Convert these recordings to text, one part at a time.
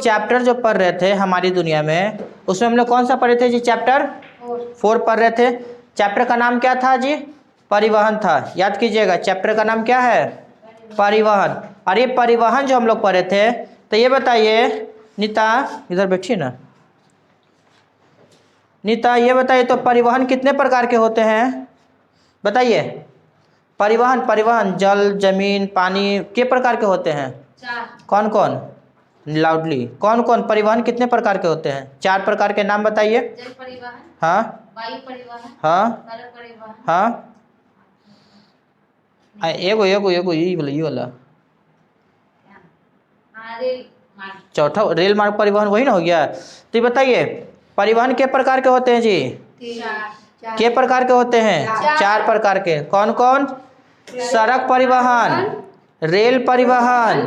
Chapter जो पढ़ रहे थे हमारी दुनिया में, उसमें हम लोग कौन सा पढ़े थे जी? चैप्टर 4 पढ़ रहे थे। चैप्टर का नाम क्या था जी? परिवहन था। याद कीजिएगा, चैप्टर का नाम क्या है? परिवहन। और ये परिवहन जो हम लोग पढ़े थे, तो ये बताइए नीता, इधर बैठिए ना। नीता ये बताइए तो परिवहन कितने प्रकार के होते हैं? बताइए। परिवहन जल, जमीन, पानी के प्रकार के होते हैं? 4। कौन कौन? लाउडली। कौन कौन? परिवहन कितने प्रकार के होते हैं? 4 प्रकार के नाम बताइए। जल परिवहन, हाँ वायु परिवहन, हाँ सड़क परिवहन, हाँ। एगो एगो एगो ये वाला रेल मार्ग। चौथा रेल मार्ग परिवहन वही ना हो गया। तो ये बताइए परिवहन के प्रकार के होते हैं जी? 4। के प्रकार के होते हैं? 4 प्रकार के। कौन कौन? सड़क परिवहन, रेल परिवहन,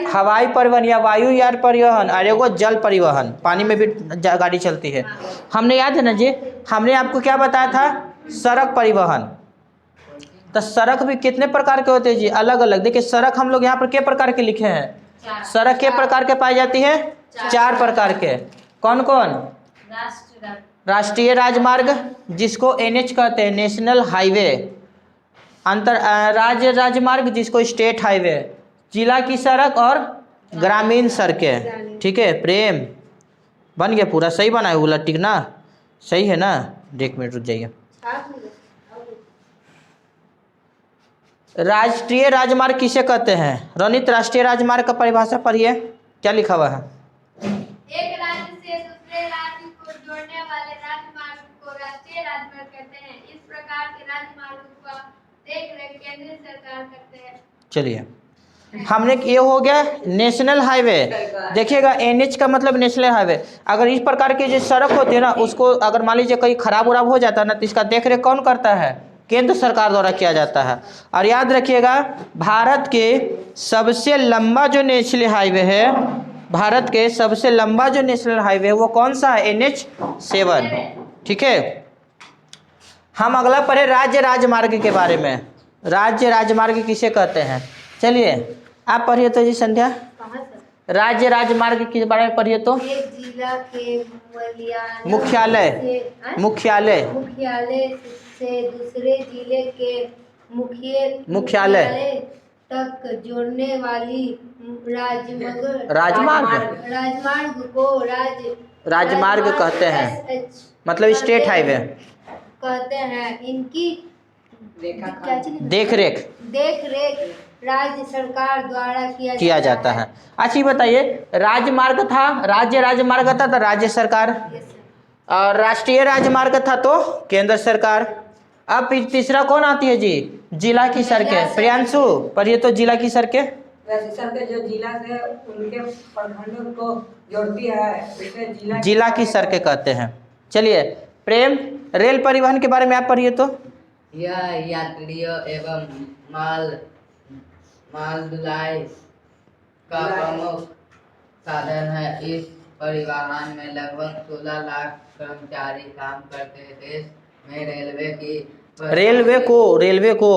हवाई परिवहन या वायु यान परिवहन, और एगो जल परिवहन, पानी में भी गाड़ी चलती है। हमने याद है ना जी, हमने आपको क्या बताया था? सड़क परिवहन। तो सड़क भी कितने प्रकार के होते हैं जी? अलग अलग। देखिए सड़क हम लोग यहाँ पर के प्रकार के लिखे हैं? सड़क के प्रकार के पाई जाती है? 4 प्रकार के। कौन कौन? राष्ट्रीय राजमार्ग जिसको NH कहते हैं, नेशनल हाईवे। राज्य राजमार्ग जिसको स्टेट हाईवे। जिला की सड़क और ग्रामीण सड़कें। ठीक है प्रेम, बन गया पूरा? सही बना है उलट, ठीक ना? सही है ना? 1 मिनट रुक जाइए। राष्ट्रीय राजमार्ग किसे कहते हैं? रोनित, राष्ट्रीय राजमार्ग का परिभाषा पढ़िए, क्या लिखा हुआ है? एक राज्य से दूसरे राज्य को जोड़ने वाले राजमार्ग को राष्ट्रीय राजमार्ग कहते हैं। इस प्रकार के राजमार्गों का देख-रेख केंद्र सरकार करते हैं। चलिए, हमने ये हो गया नेशनल हाईवे। देखिएगा NH का मतलब नेशनल हाईवे। अगर इस प्रकार की जो सड़क होती है ना, उसको अगर मान लीजिए कहीं खराब उराब हो जाता है ना, तो इसका देख रेख कौन करता है? केंद्र सरकार द्वारा किया जाता है। और याद रखिएगा भारत के सबसे लंबा जो नेशनल हाईवे है, भारत के सबसे लंबा जो नेशनल हाईवे है वो कौन सा है? NH7। ठीक है, हम अगला पढ़े राज्य राजमार्ग के बारे में। राज्य राजमार्ग किसे कहते हैं? चलिए आप पढ़िए तो जी संध्या, राज्य राजमार्ग के बारे में पढ़िए तो। एक जिला के मुख्यालय से दूसरे जिले के मुख्यालय तक जोड़ने वाली राजमार्ग को राजमार्ग कहते हैं, मतलब स्टेट हाईवे कहते हैं। इनकी देख रेख राज्य सरकार द्वारा किया जाता है। अच्छा ये बताइए, राजमार्ग था, राज्य राजमार्ग था तो राज्य सरकार, और राष्ट्रीय राजमार्ग था तो केंद्र सरकार। अब तीसरा कौन आती है जी? जिला की सड़कें। प्रियांशु पढ़िए तो जिला की सड़कें। सड़कें जो जिला से उनके प्रखंडों को जोड़ती है उसे जिला की सड़कें कहते हैं। चलिए प्रेम, रेल परिवहन के बारे में आप पढ़िए तो। यह यात्रियों एवं माल ढुलाई का प्रमुख साधन है। इस परिवहन में लगभग 16 लाख कर्मचारी काम करते हैं। देश में रेलवे को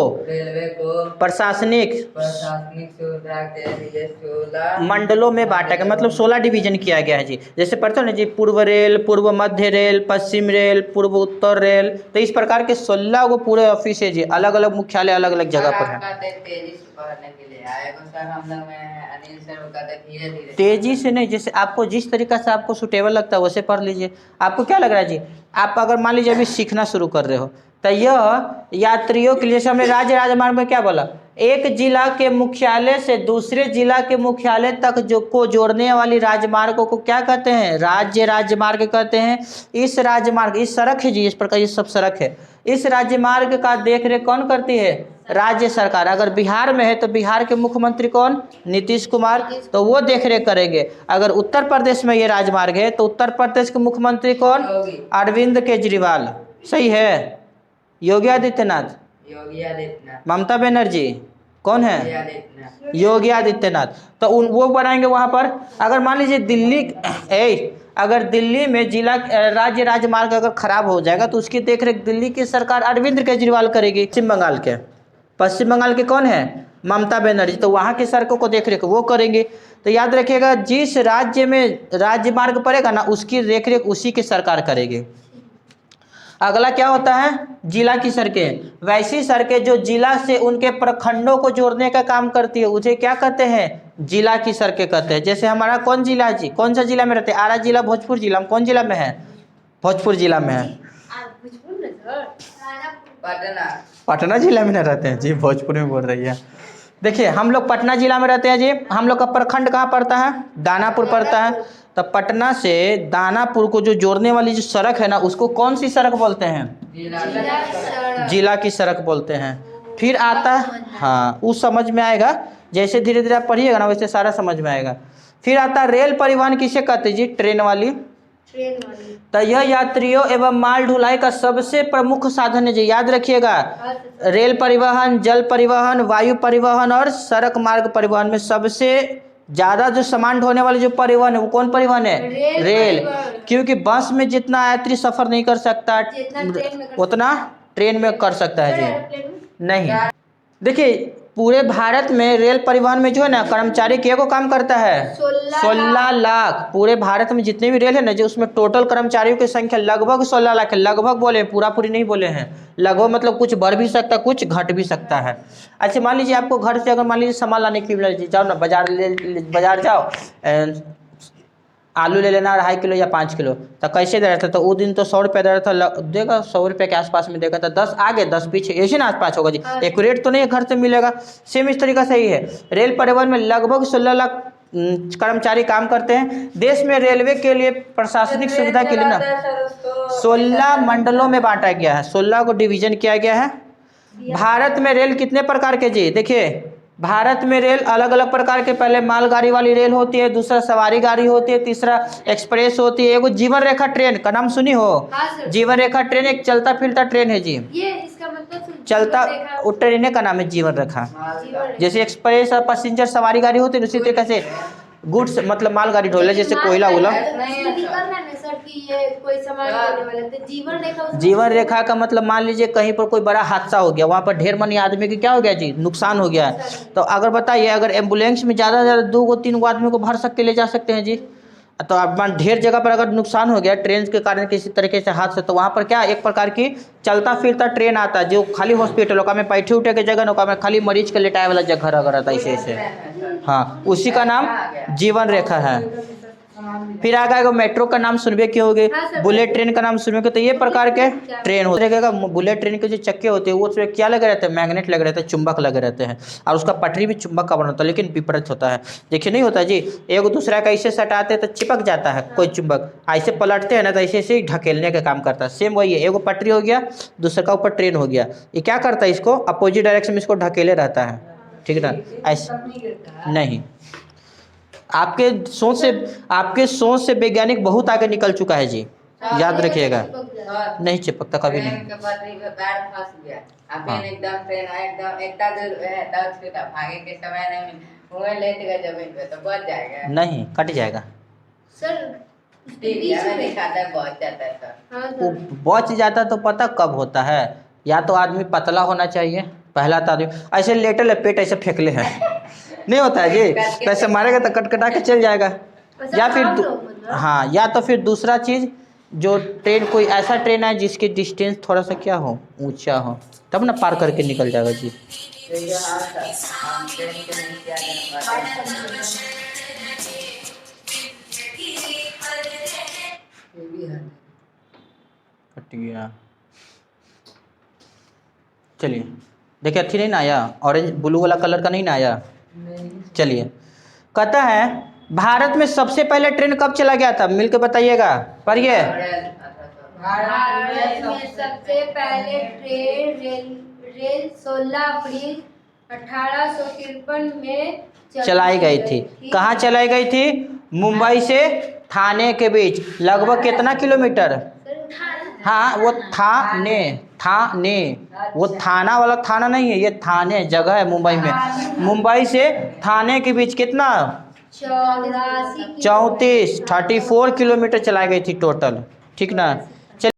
प्रशासनिक सुविधा के लिए 16 मंडलों में बांटा गया, मतलब 16 डिवीजन किया गया है जी। जैसे पढ़ते हो ना जी, पूर्व रेल, पूर्व मध्य रेल, पश्चिम रेल, पूर्व उत्तर रेल। तो इस प्रकार के 16 को पूरे ऑफिस है जी, अलग अलग मुख्यालय अलग अलग जगह पर है। तेजी से नहीं, जैसे आपको जिस तरीका से आपको सुटेबल लगता है वैसे पढ़ लीजिए। आपको क्या लग रहा है जी? आप अगर मान लीजिए अभी सीखना शुरू कर रहे हो तो यह यात्रियों के लिए, जैसे हमने राज्य राजमार्ग में क्या बोला, एक जिला के मुख्यालय से दूसरे जिला के मुख्यालय तक को जोड़ने वाली राजमार्गों को क्या कहते हैं? राज्य राजमार्ग कहते हैं। इस राजमार्ग, इस सड़क है जी, इस प्रकार ये सब सड़क है। इस राजमार्ग का देखरेख कौन करती है? राज्य सरकार। अगर बिहार में है तो बिहार के मुख्यमंत्री कौन? नीतीश कुमार, तो वो देखरेख करेंगे। अगर उत्तर प्रदेश में ये राजमार्ग है तो उत्तर प्रदेश के मुख्यमंत्री कौन? अरविंद केजरीवाल। सही है? योगी आदित्यनाथ, ममता बनर्जी, कौन है? योगी आदित्यनाथ। तो वो बनाएंगे वहां पर। अगर मान लीजिए अगर दिल्ली में जिला राज्य राजमार्ग अगर खराब हो जाएगा तो उसकी देखरेख दिल्ली की सरकार अरविंद केजरीवाल करेगी। पश्चिम बंगाल के कौन है? ममता बनर्जी, तो वहाँ की सड़कों को देख रेख वो करेंगे। तो याद रखिएगा, जिस राज्य में राजमार्ग पड़ेगा ना, उसकी देख रेख उसी की सरकार करेगी। अगला क्या होता है, जिला की सड़कें। वैसी सड़कें जो जिला से उनके प्रखंडों को जोड़ने का काम करती है, उसे क्या कहते हैं, जिला की सड़कें कहते हैं। जैसे हमारा कौन जिला जी, कौन सा जिला में रहते हैं, आरा जिला, भोजपुर जिला में, कौन जिला में है, भोजपुर जिला में है। पटना। पटना जिला में न रहते हैं जी, भोजपुर में बोल रही है। देखिए हम लोग पटना जिला में रहते हैं जी। हम लोग का प्रखंड कहाँ पड़ता है, दानापुर पड़ता है। तो पटना से दानापुर को जो जोड़ने वाली जो सड़क है ना, उसको कौन सी सड़क बोलते हैं, जिला की सड़क बोलते हैं। फिर आता है, हाँ उस समझ में आएगा, जैसे धीरे धीरे आप पढ़िएगा ना वैसे सारा समझ में आएगा। फिर आता है रेल परिवहन, किसे कहते हैं जी, ट्रेन वाली। तो यह यात्रियों एवं माल ढुलाई का सबसे प्रमुख साधन है जी, याद रखिएगा। रेल परिवहन, जल परिवहन, वायु परिवहन और सड़क मार्ग परिवहन में सबसे ज़्यादा जो सामान ढोने वाले जो परिवहन है वो कौन परिवहन है, रेल। क्योंकि बस में जितना यात्री सफ़र नहीं कर सकता उतना ट्रेन में कर सकता है जी। नहीं, देखिए पूरे भारत में रेल परिवहन में जो है ना कर्मचारी के को काम करता है 16 लाख। पूरे भारत में जितने भी रेल है ना जो, उसमें टोटल कर्मचारियों की संख्या लगभग 16 लाख है। लगभग बोले, पूरा पूरी नहीं बोले हैं। लगभग मतलब कुछ बढ़ भी सकता है, कुछ घट भी सकता है। अच्छा मान लीजिए आपको घर से अगर मान लीजिए सामान लाने की जाओ ना, बाजार जाओ, आलू ले लेना 2.5 किलो या 5 किलो, तो कैसे दे रहा था, तो वो दिन तो 100 रुपये दे रहा था, देगा 100 रुपये के आसपास में देगा। तो 10 आगे 10 पीछे ऐसे ना आसपास होगा जी, एक्यूरेट तो नहीं है, घर से मिलेगा। सेम इस तरीका से ही है, रेल परिवहन में लगभग 16 लाख कर्मचारी काम करते हैं। देश में रेलवे के लिए प्रशासनिक सुविधा के लिए ना 16 मंडलों में बांटा गया है, 16 को डिवीजन किया गया है। भारत में रेल कितने प्रकार के जी, देखिए भारत में रेल अलग अलग प्रकार के, पहले मालगाड़ी वाली रेल होती है, दूसरा सवारी गाड़ी होती है, तीसरा एक्सप्रेस होती है, एगो जीवन रेखा ट्रेन का नाम सुनी हो। जीवन रेखा ट्रेन एक चलता फिरता ट्रेन है जी, ये इसका मतलब चलता वो ट्रेन का नाम है जीवन रेखा। जैसे एक्सप्रेस और पैसेंजर सवारी गाड़ी होती है, उसी तरीके से गुड्स मतलब मालगाड़ी ढोले, जैसे कोयला उला। जीवन रेखा का मतलब मान लीजिए कहीं पर कोई बड़ा हादसा हो गया, वहाँ पर ढेर मनी आदमी की क्या हो गया जी, नुकसान हो गया। तो अगर बताइए, अगर एम्बुलेंस में ज़्यादा से ज़्यादा 2-3 आदमी को भर सकते ले जा सकते हैं जी। तो आप ढेर जगह पर अगर नुकसान हो गया ट्रेन के कारण किसी तरीके से हाथ से, तो वहाँ पर क्या एक प्रकार की चलता फिरता ट्रेन आता है, जो खाली हॉस्पिटलों का में बैठे उठे के जगह नौका में खाली मरीज के लेटाए वाला जगह अगर आता है ऐसे। हाँ, उसी का नाम जीवन रेखा है। फिर आ गया मेट्रो का नाम सुनबे क्यों होगे, बुलेट ट्रेन का नाम सुनबे। तो ये प्रकार के ट्रेन होते हैं। बुलेट ट्रेन के जो चक्के होते हैं वो उसमें क्या लगे रहते हैं, मैग्नेट लगे रहते हैं, चुंबक लगे रहते हैं, और उसका पटरी भी चुंबक का बना होता है, लेकिन विपरीत होता है। देखिए नहीं होता जी, एक दूसरा का ऐसे सटाते हैं तो चिपक जाता है कोई चुंबक, ऐसे पलटते हैं ना तो ऐसे ऐसे ढकेलने का काम करता है। सेम वही है, एगो पटरी हो गया, दूसरे का ऊपर ट्रेन हो गया, ये क्या करता है, इसको अपोजिट डायरेक्शन में इसको ढकेले रहता है, ठीक है ना। ऐसे नहीं, आपके सोच से वैज्ञानिक बहुत आगे निकल चुका है जी, याद रखिएगा। नहीं चिपकता कभी नहीं। नहीं, कट जाएगा वो बच जाता तो पता कब होता है, या तो आदमी पतला होना चाहिए, पहला तो आदमी ऐसे लेटे लपेट ऐसे फेंक ले है नहीं होता है जी, तो ऐसे मारेगा तो कटकटा के चल जाएगा। या फिर हाँ, या तो फिर दूसरा चीज़, जो ट्रेन कोई ऐसा ट्रेन है जिसकी डिस्टेंस थोड़ा सा क्या हो, ऊंचा हो, तब ना पार करके निकल जाएगा जी। कट गया, चलिए देखिए, अच्छी नहीं ना आया, ऑरेंज ब्लू वाला कलर का नहीं ना आया। चलिए, कहता है भारत में सबसे पहले ट्रेन कब चला गया था, मिलकर बताइएगा, पढ़िए। भारत में सबसे पहले रेल 16 अप्रैल 1853 में चलाई गई थी। कहाँ चलाई गई थी, मुंबई से थाने के बीच, लगभग कितना किलोमीटर, हाँ वो थाने, वो थाना वाला थाना नहीं है, ये थाने जगह है मुंबई में। मुंबई से थाने के बीच कितना, 34 किलोमीटर चलाई गई थी टोटल, ठीक ना। चलिए